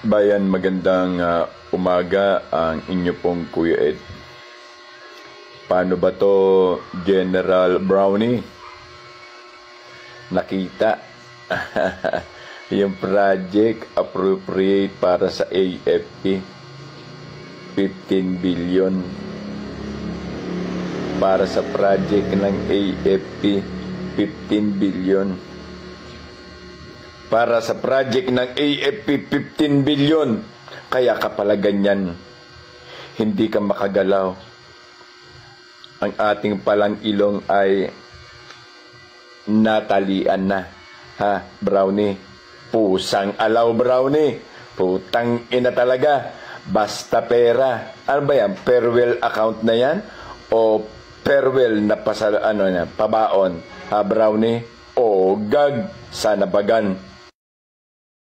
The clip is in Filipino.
Bayan, magandang umaga ang inyo pong Kuya Ed. Paano ba to, General Brownie? Nakita yung project appropriate para sa AFP, 15 billion. Para sa project ng AFP, 15 billion. Para sa project ng AFP, 15 billion. Kaya ka pala ganyan. Hindi ka makagalaw. Ang ating palang ilong ay natalian na. Ha, Brownie? Pusang alaw, Brownie. Putang ina talaga. Basta pera. Ano ba yan? Farewell account na yan? O farewell na pabaon? Ha, Brownie? O gag sa nabagan?